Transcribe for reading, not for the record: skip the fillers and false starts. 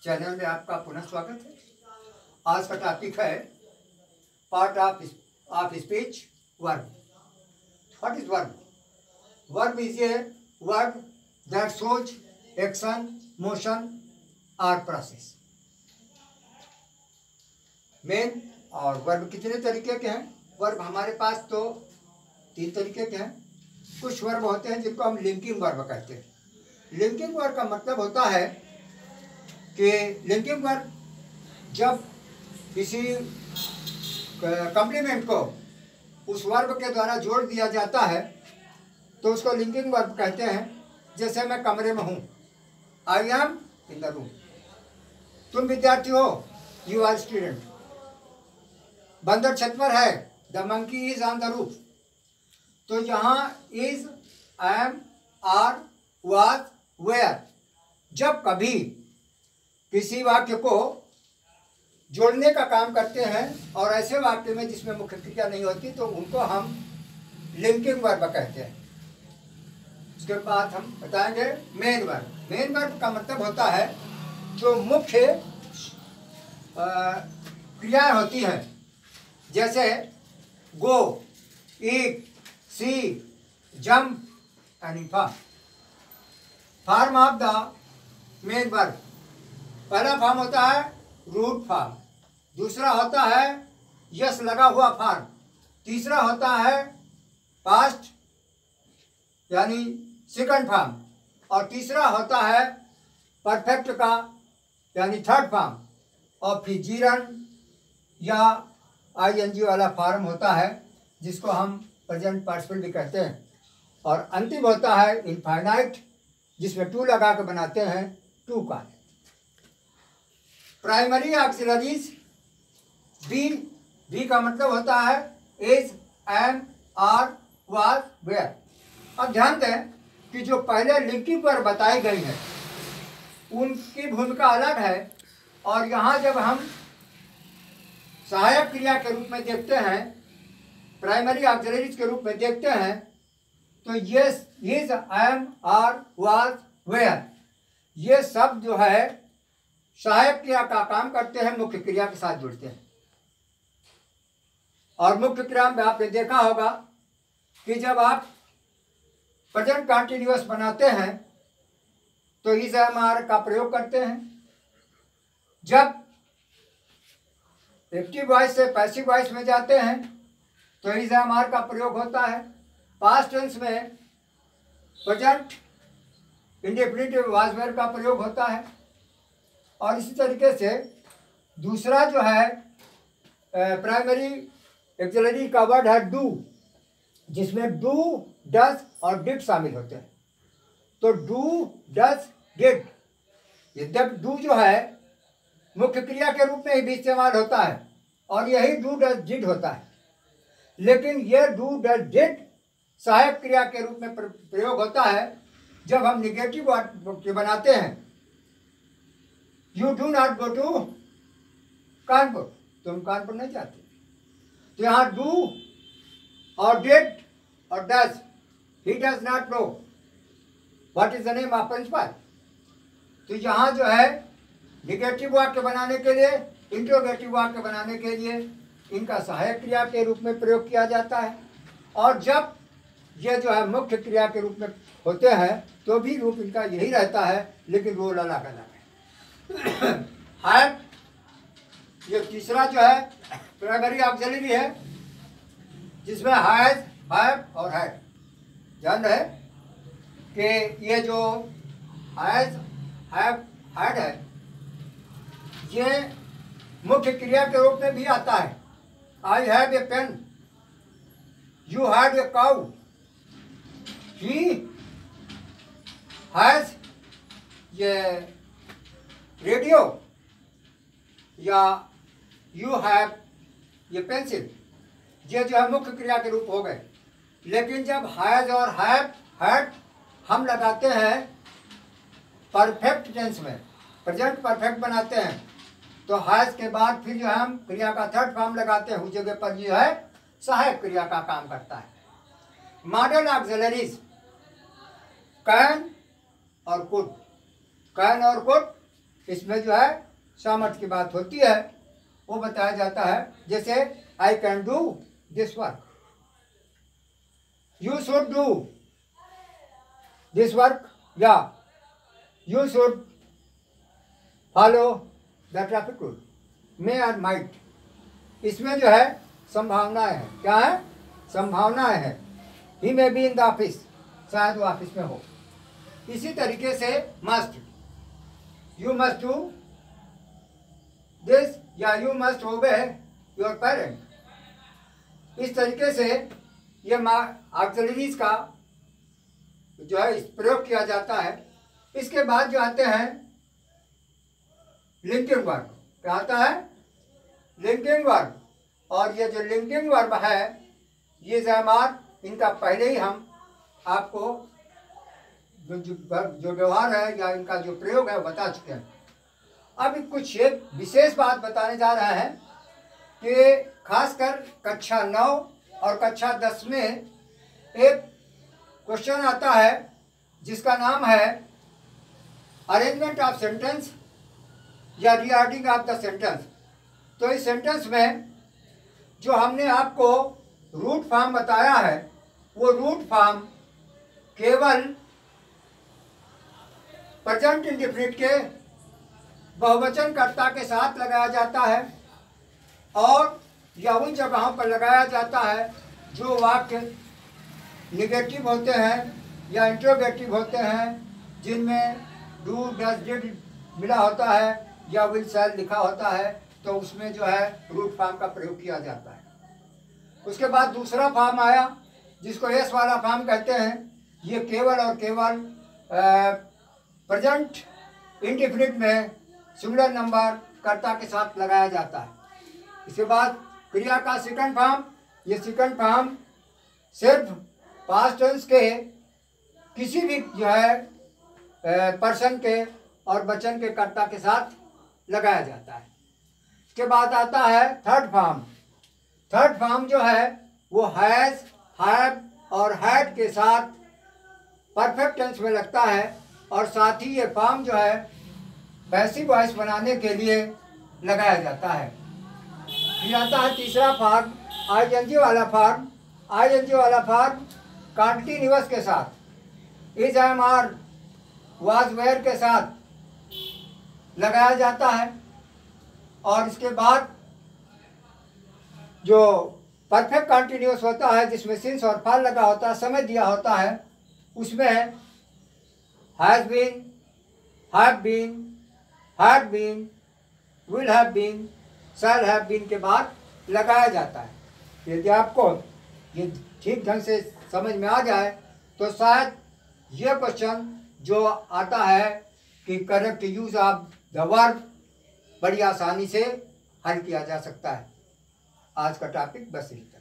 Channel में आपका पुनः स्वागत है। आज का टॉपिक है part of speech verb. What is verb? Verb is a word that shows action, motion और प्रोसेस। मेन और वर्ब कितने तरीके के हैं? वर्ब हमारे पास तो 3 तरीके के हैं। कुछ वर्ब होते हैं जिनको हम लिंकिंग वर्ब कहते हैं। लिंकिंग वर्ब का मतलब होता है कि लिंकिंग वर्ब जब किसी कॉम्प्लीमेंट को उस वर्ब के द्वारा जोड़ दिया जाता है तो उसको लिंकिंग वर्ब कहते हैं। जैसे मैं कमरे में हूँ, I am in the room. तुम विद्यार्थी हो, यू आर स्टूडेंट। बंदर छत पर है, the monkey is on the roof. तो यहाँ is, am, are, was, were जब कभी किसी वाक्य को जोड़ने का काम करते हैं और ऐसे वाक्य में जिसमें मुख्य क्रिया नहीं होती तो उनको हम लिंकिंग वर्ब कहते हैं। उसके बाद हम बताएंगे मेन वर्ब। मेन वर्ब का मतलब होता है जो मुख्य क्रियाएं होती हैं, जैसे go, eat, see, jump and form. Form of the main verb. पहला फॉर्म होता है रूट फॉर्म, दूसरा होता है यस लगा हुआ फॉर्म, तीसरा होता है पास्ट यानी सेकंड फॉर्म, और तीसरा होता है परफेक्ट का यानी थर्ड फॉर्म, और फिर जीरन या आईएनजी वाला फॉर्म होता है जिसको हम प्रेजेंट पार्टिसिपल भी कहते हैं, और अंतिम होता है इनफाइनाइट जिसमें टू लगा के बनाते हैं टू का। प्राइमरी ऑक्सिलरीज बी का मतलब होता है is, am, are, was, were. अब ध्यान दें कि जो पहले लिंकिंग वर्ब बताई गई है उनकी भूमिका अलग है, और यहाँ जब हम सहायक क्रिया के रूप में देखते हैं, प्राइमरी ऑक्सिलरीज के रूप में देखते हैं, तो ये is, am, are, was, were ये सब जो है सहायक क्रिया का काम करते हैं, मुख्य क्रिया के साथ जुड़ते हैं। और मुख्य क्रिया में आपने देखा होगा कि जब आप प्रेजेंट कंटीन्यूअस बनाते हैं तो इज, एम, आर का प्रयोग करते हैं। जब एक्टिव वॉइस से पैसिव वॉइस में जाते हैं तो इज, एम, आर का प्रयोग होता है। पास्ट टेंस में प्रेजेंट इंडेफिनिटिव वाज, वेयर का प्रयोग होता है। और इसी तरीके से दूसरा जो है प्राइमरी ऑक्सिलरी का वर्ड है डू, जिसमें डू, डज और डिड शामिल होते हैं। तो डू, डज, डिड, ये जब डू जो है मुख्य क्रिया के रूप में ही भी इस्तेमाल होता है और यही डू, डज, डिड होता है। लेकिन ये डू, डज, डिड सहायक क्रिया के रूप में प्रयोग होता है जब हम निगेटिव वाक्य बनाते हैं। You do not go to Kanpur, तुम कानपुर नहीं जाते। तो यहाँ डू और डिड और does, he does not know what is the name of principal. तो यहाँ जो है निगेटिव वाक्य बनाने के लिए, इंट्रोगेटिव वाक्य बनाने के लिए इनका सहायक क्रिया के रूप में प्रयोग किया जाता है। और जब ये जो है मुख्य क्रिया के रूप में होते हैं तो भी रूप इनका यही रहता है, लेकिन रोल अलग अलग है। हैव, ये तीसरा जो है प्राइमरी ऑक्सिलरी है जिसमें हैज, हैव और हैड। ध्यान रहे कि ये जो हैज, हैव, हैड है ये मुख्य क्रिया के रूप में भी आता है। I have a pen, you had a cow, he has ये रेडियो, या यू हैव ये पेंसिल, ये जो है मुख्य क्रिया के रूप हो गए। लेकिन जब हैज और हैव, हैड हम लगाते हैं परफेक्ट टेंस में, प्रेजेंट परफेक्ट बनाते हैं, तो हैज के बाद फिर जो है हम क्रिया का थर्ड फॉर्म लगाते हैं, उस जगह पर जो है सहायक क्रिया का काम करता है। मॉडल ऑक्सिलरीज कैन और कुड, कैन और कुड इसमें जो है सामर्थ्य की बात होती है, वो बताया जाता है। जैसे I can do this work, you should do this work, या you should follow the traffic rule, may or might. इसमें जो है संभावनाएं हैं। क्या है? संभावनाएं हैं। He may be in the office, शायद वो ऑफिस में हो। इसी तरीके से must, you must do this, या you must obey your parent. इस तरीके से ये ऑक्सिलरीज का जो है प्रयोग किया जाता है। इसके बाद जो आते हैं लिंकिंग वर्ब। क्या आता है? Linking verb. और ये जो लिंकिंग वर्ब है, ये ज़मार, इनका पहले ही हम आपको जो व्यवहार है या इनका जो प्रयोग है बता चुके हैं। अब कुछ एक विशेष बात बताने जा रहे हैं कि खासकर कक्षा 9 और कक्षा 10 में एक क्वेश्चन आता है जिसका नाम है अरेंजमेंट ऑफ सेंटेंस या रीऑर्डरिंग ऑफ द सेंटेंस। तो इस सेंटेंस में जो हमने आपको रूट फॉर्म बताया है, वो रूट फॉर्म केवल प्रेजेंट इंडेफिनिट के बहुवचन कर्ता के साथ लगाया जाता है, और या उन जगहों पर लगाया जाता है जो वाक्य निगेटिव होते हैं या इंट्रोगेटिव होते हैं, जिनमें डू डज डिड मिला होता है या विल शैल लिखा होता है, तो उसमें जो है रूट फॉर्म का प्रयोग किया जाता है। उसके बाद दूसरा फॉर्म आया जिसको एस वाला फॉर्म कहते हैं। ये केवल और केवल प्रेजेंट इंडेफिनिट में सिंगुलर नंबर कर्ता के साथ लगाया जाता है। इसके बाद क्रिया का सेकंड फॉर्म, ये सेकंड फॉर्म सिर्फ पास्ट टेंस के किसी भी जो है पर्सन के और वचन के कर्ता के साथ लगाया जाता है। इसके बाद आता है थर्ड फॉर्म। थर्ड फॉर्म जो है वो हैज़, हैव और हैड के साथ परफेक्ट टेंस में लगता है, और साथ ही ये फॉर्म जो है पैसिव वॉइस बनाने के लिए लगाया जाता है। फिर आता है तीसरा फॉर्म, आईएनजी वाला फॉर्म। आईएनजी वाला फॉर्म कंटीन्यूअस के साथ, is, am, are, was, were के साथ लगाया जाता है। और इसके बाद जो परफेक्ट कंटीन्यूअस होता है, जिसमें सिंस और फॉर लगा होता है, समय दिया होता है, उसमें has been, have been, had been, will have been, shall have been के बाद लगाया जाता है। यदि आपको ये ठीक ढंग से समझ में आ जाए तो शायद ये क्वेश्चन जो आता है कि correct use of the verb बड़ी आसानी से हल किया जा सकता है। आज का टॉपिक बस यही।